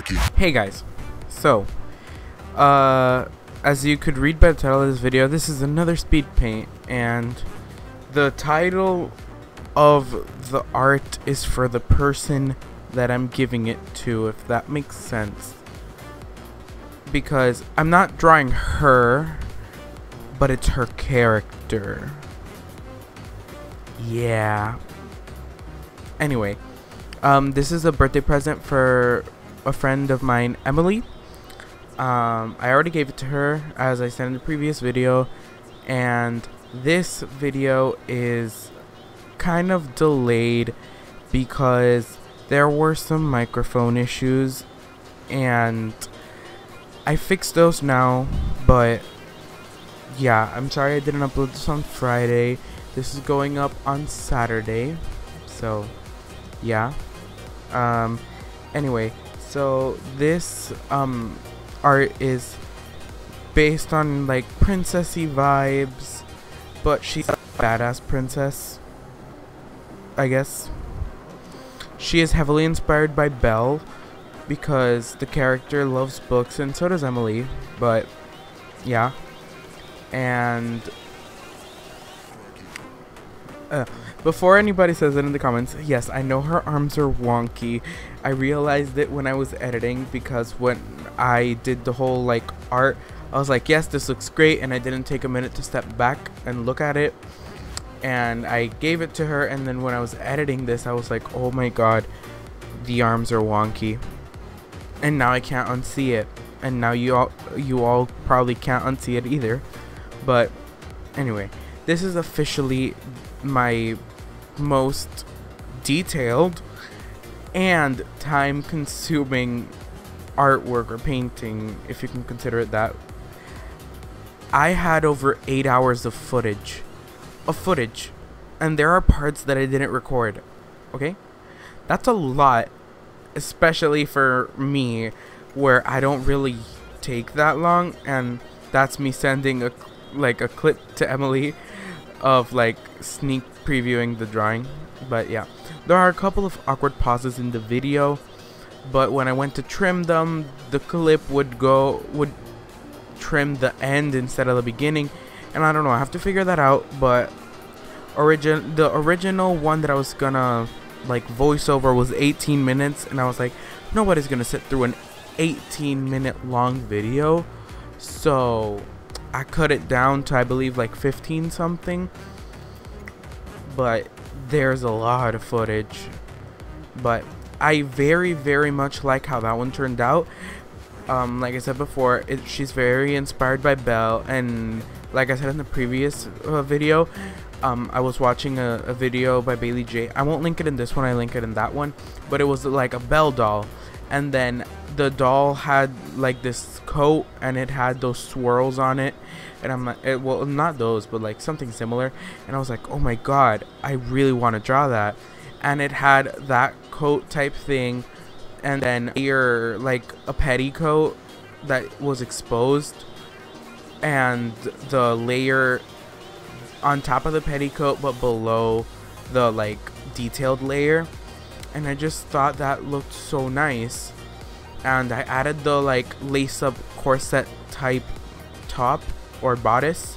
Hey guys, so as you could read by the title of this video, this is another speed paint, and the title of the art is for the person that I'm giving it to, if that makes sense, because I'm not drawing her, but it's her character. Yeah. Anyway, this is a birthday present for a friend of mine, Emily. I already gave it to her, as I said in the previous video, and this video is kind of delayed because there were some microphone issues, and I fixed those now. But yeah, I'm sorry I didn't upload this on Friday. This is going up on Saturday, so yeah. Anyway, so this art is based on like princessy vibes, but she's a badass princess, I guess. She is heavily inspired by Belle because the character loves books, and so does Emily. But yeah, and before anybody says it in the comments, yes, I know her arms are wonky. I realized it when I was editing, because when I did the whole like art, I was like, yes, this looks great, and I didn't take a minute to step back and look at it, and I gave it to her, and then when I was editing this, I was like, oh my god, the arms are wonky, and now I can't unsee it, and now you all probably can't unsee it either. But anyway, this is officially my most detailed and time-consuming artwork or painting, if you can consider it that. I had over 8 hours of footage, and there are parts that I didn't record. Okay, that's a lot, especially for me, where I don't really take that long, and that's me sending a clip to Emily of like sneak previewing the drawing. But yeah, there are a couple of awkward pauses in the video, but when I went to trim them, the clip would trim the end instead of the beginning, and I don't know, I have to figure that out. But the original one that I was gonna like voiceover was 18 minutes, and I was like, nobody's gonna sit through an 18-minute long video, so I cut it down to, I believe, like 15 something. But there's a lot of footage, but I very, very much like how that one turned out. Like I said before, she's very inspired by Belle, and like I said in the previous video, I was watching a video by Baylee Jae. I won't link it in this one, I link it in that one, but it was like a Belle doll, and then the doll had like this coat, and it had those swirls on it, and I'm like, well, not those, but like something similar, and I was like, oh my god, I really want to draw that. And it had that coat type thing, and then like a petticoat that was exposed, and the layer on top of the petticoat but below the like detailed layer, and I just thought that looked so nice. And I added the like lace up corset type top or bodice,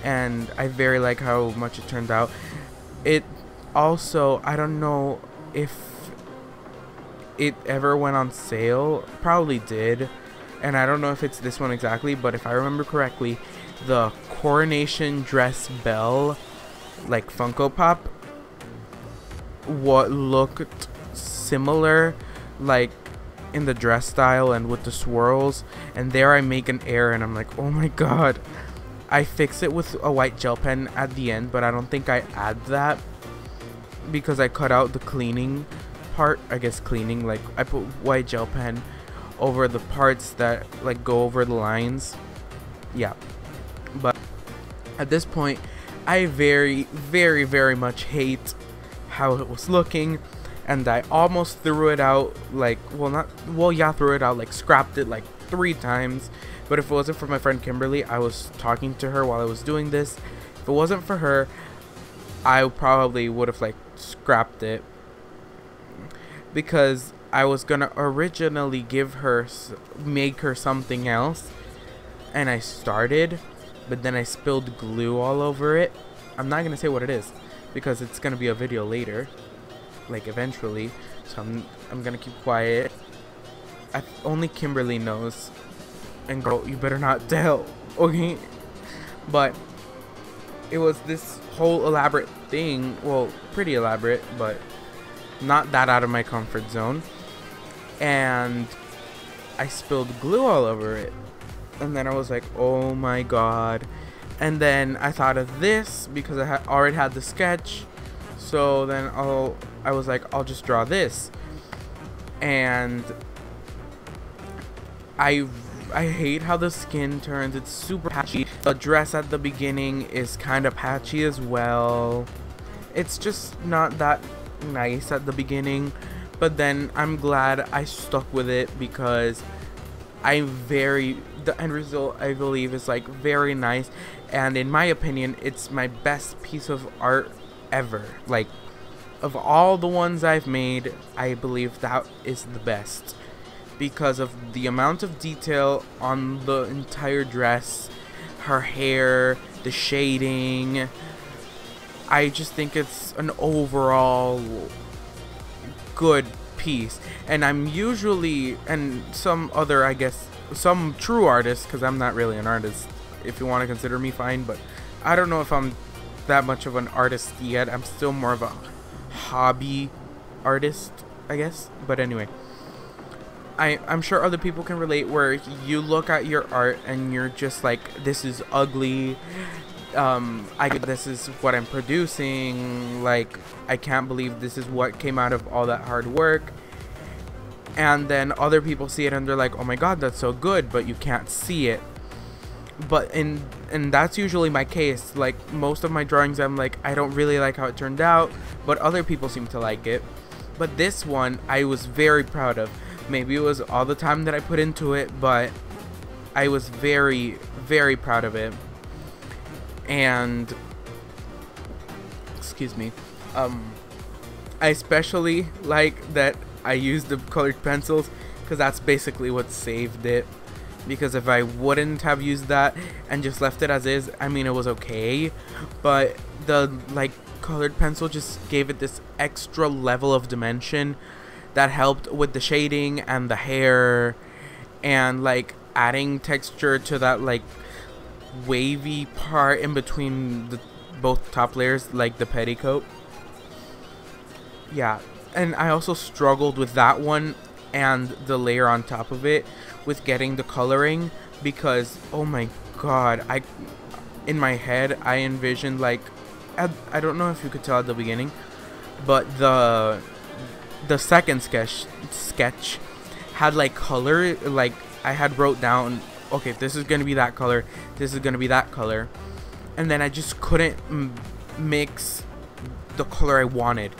and I very like how much it turned out. It also, I don't know if it ever went on sale, probably did, and I don't know if it's this one exactly, but if I remember correctly, the coronation dress Belle like Funko Pop, what looked similar like in the dress style and with the swirls, and there I make an error, and I'm like, oh my god. I fix it with a white gel pen at the end, but I don't think I add that because I cut out the cleaning part. I guess cleaning, like I put white gel pen over the parts that like go over the lines. Yeah, but at this point I very, very, very much hate how it was looking, and I almost threw it out, like, threw it out, like scrapped it like 3 times. But if it wasn't for my friend Kimberly, I was talking to her while I was doing this, if it wasn't for her, I probably would have like scrapped it, because I was gonna originally make her something else, and I started, but then I spilled glue all over it. I'm not gonna say what it is because it's gonna be a video later, like eventually, so I'm gonna keep quiet. Only Kimberly knows, and girl, you better not tell, okay? But it was this whole elaborate thing, well, pretty elaborate, but not that out of my comfort zone, and I spilled glue all over it, and then I was like, oh my god. And then I thought of this because I already had the sketch, so then I was like, I'll just draw this. And I hate how the skin turns. It's super patchy. The dress at the beginning is kind of patchy as well. It's just not that nice at the beginning, but then I'm glad I stuck with it because the end result, I believe, is like very nice, and in my opinion it's my best piece of art ever. Like, of all the ones I've made, I believe that is the best because of the amount of detail on the entire dress, her hair, the shading. I just think it's an overall good piece. And I'm usually, and some other, I guess, some true artists, because I'm not really an artist, if you want to consider me, fine, but I don't know if I'm that much of an artist yet. I'm still more of a hobby artist, I guess. But anyway, I'm sure other people can relate, where you look at your art and you're just like, this is ugly, this is what I'm producing, like, I can't believe this is what came out of all that hard work. And then other people see it and they're like, oh my god, that's so good, but you can't see it. But and that's usually my case. Like, most of my drawings, I'm like, I don't really like how it turned out, but other people seem to like it. But this one I was very proud of. Maybe it was all the time that I put into it, but I was very, very proud of it. And excuse me, I especially like that I used the colored pencils, because that's basically what saved it. Because if I wouldn't have used that and just left it as is, I mean, it was okay, but the like colored pencil just gave it this extra level of dimension that helped with the shading and the hair, and like adding texture to that like wavy part in between both top layers, like the petticoat. Yeah, and I also struggled with that one and the layer on top of it with getting the coloring, because oh my god, in my head I envisioned, like, I don't know if you could tell at the beginning, but the second sketch had like color, like I had wrote down, okay, this is gonna be that color, this is gonna be that color, and then I just couldn't mix the color I wanted,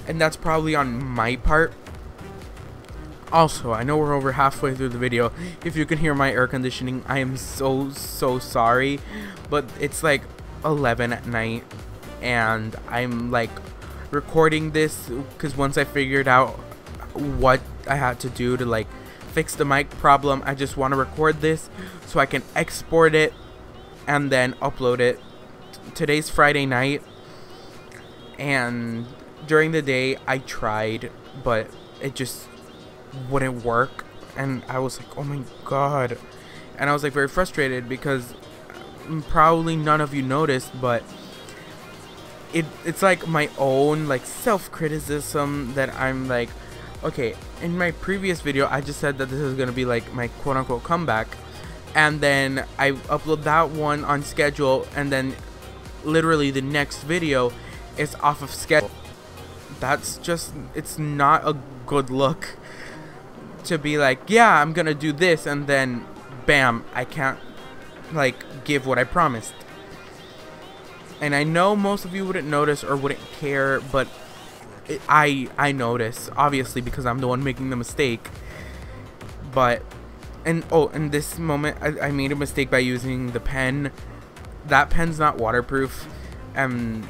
and that's probably on my part. Also, I know we're over halfway through the video. If you can hear my air conditioning, I am so sorry, but it's like 11 at night and I'm like recording this because once I figured out what I had to do to like fix the mic problem, I just want to record this so I can export it and then upload it. Today's Friday night, and during the day I tried, but it just wouldn't work, and I was like, oh my god, and I was like very frustrated because probably none of you noticed, but it's like my own like self-criticism that I'm like, okay, in my previous video I just said that this is gonna be like my quote-unquote comeback, and then I upload that one on schedule, and then literally the next video is off of schedule. That's just, it's not a good look to be like, yeah, I'm gonna do this, and then bam, I can't like give what I promised. And I know most of you wouldn't notice or wouldn't care, but I notice, obviously, because I'm the one making the mistake. But in this moment I made a mistake by using the pen. That pen's not waterproof, and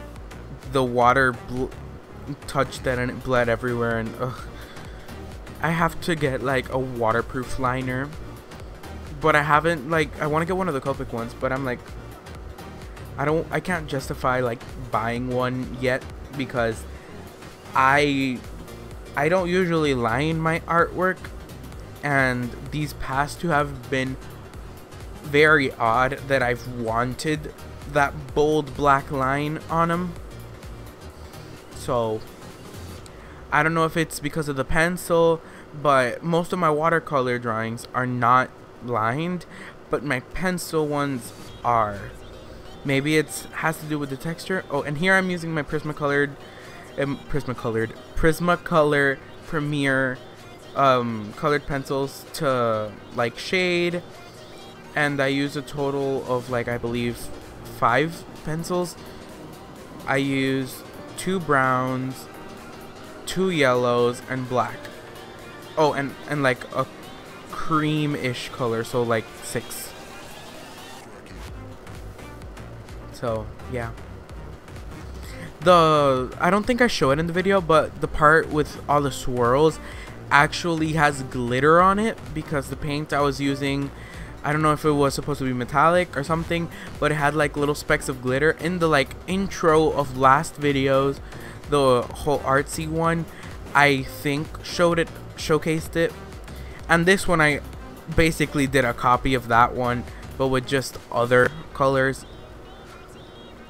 the water touched that and it bled everywhere, and ugh. I have to get like a waterproof liner, but I haven't, like, I want to get one of the Copic ones, but I'm like, I can't justify like buying one yet because I don't usually line my artwork, and these past two have been very odd that I've wanted that bold black line on them. So I don't know if it's because of the pencil, but most of my watercolor drawings are not lined, but my pencil ones are. Maybe it has to do with the texture. Oh, and here I'm using my Prismacolor Premier colored pencils to like shade, and I use a total of like, I believe, 5 pencils. I use 2 browns, 2 yellows, and black. Oh, and like a cream-ish color, so like 6. So yeah, I don't think I show it in the video, but the part with all the swirls actually has glitter on it because the paint I was using, I don't know if it was supposed to be metallic or something, but it had like little specks of glitter. In the like intro of last videos, the whole artsy one, I think showcased it, and this one I basically did a copy of that one but with just other colors.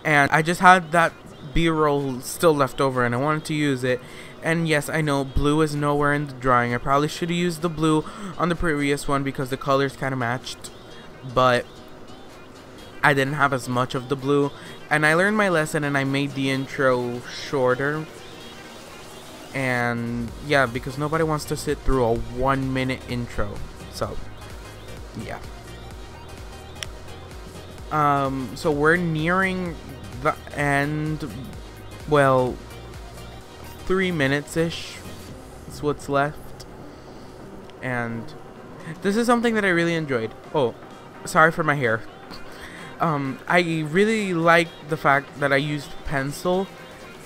And I just had that B-roll still left over and I wanted to use it. And yes, I know blue is nowhere in the drawing. I probably should have used the blue on the previous one because the colors kind of matched, but I didn't have as much of the blue. And I learned my lesson and I made the intro shorter. And yeah, because nobody wants to sit through a 1-minute intro. So yeah. So we're nearing the end. Well, 3 minutes-ish is what's left. And this is something that I really enjoyed. Oh, sorry for my hair. I really like the fact that I used pencil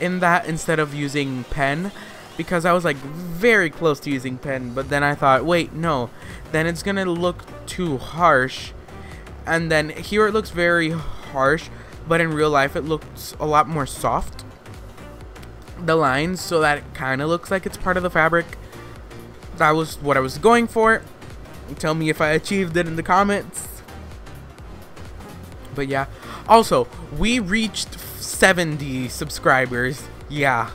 in that instead of using pen, because I was like very close to using pen, but then I thought, wait, no, then it's gonna look too harsh. And then here it looks very harsh, but in real life it looks a lot more soft, the lines, so that it kind of looks like it's part of the fabric. That was what I was going for. Tell me if I achieved it in the comments. But yeah, also we reached 70 subscribers. Yeah,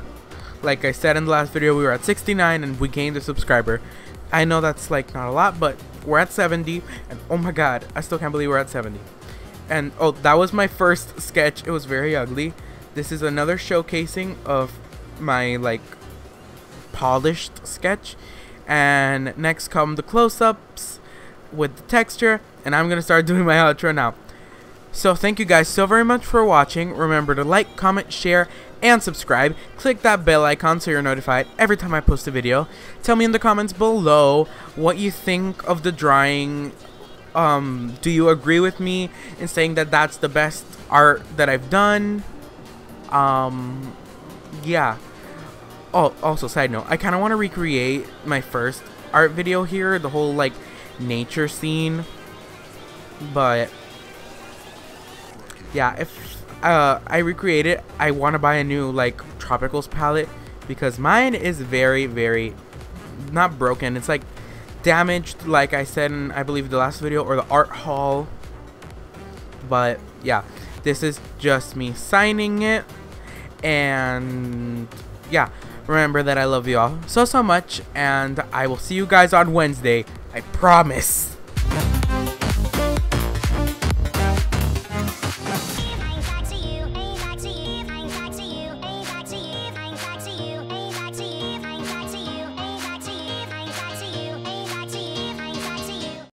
like I said in the last video, we were at 69 and we gained a subscriber. I know that's like not a lot, but we're at 70, and oh my god, I still can't believe we're at 70. And oh, that was my first sketch. It was very ugly. This is another showcasing of my like polished sketch, and next come the close-ups with the texture, and I'm gonna start doing my outro now. So thank you guys so very much for watching. Remember to like, comment, share, and subscribe. Click that bell icon so you're notified every time I post a video. Tell me in the comments below what you think of the drawing. Do you agree with me in saying that that's the best art that I've done? Yeah. Oh, also side note, I kind of want to recreate my first art video here, the whole like nature scene. But yeah, if I recreate it, I want to buy a new like tropicals palette, because mine is very, very not broken. It's like damaged, like I said in, I believe, the last video or the art haul. But yeah, this is just me signing it. And yeah, remember that I love you all so much, and I will see you guys on Wednesday. I promise.